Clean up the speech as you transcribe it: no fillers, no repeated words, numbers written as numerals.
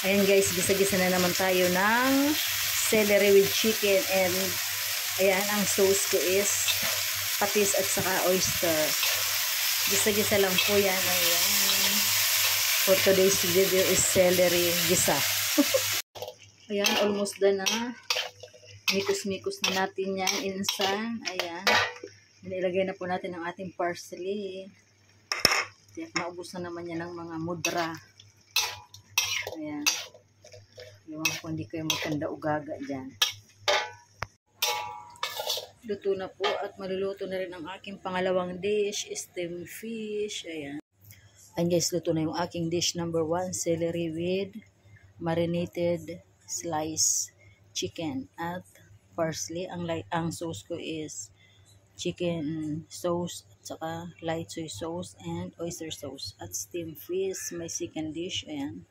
Ayan guys, gisa-gisa na naman tayo ng celery with chicken. And ayan, ang sauce ko is patis at saka oyster. Gisa-gisa lang po yan. Ayan. For today's video is celery gisa. Ayan, almost done na. Mikos-mikos na natin yan. Insan. Ayan. Nilagay na po natin ang ating parsley. Maubos na naman yan ng mga mudra. Ayan. Iwan ko hindi kayo magkanda ugaga dyan. Luto na po at maluluto na rin ang aking pangalawang dish, steamed fish. Ayan. Ayan guys, luto na yung aking dish number 1, celery with marinated sliced chicken at parsley. Ang sauce ko is chicken sauce at saka light soy sauce and oyster sauce. At steamed fish, my second dish. Ayan.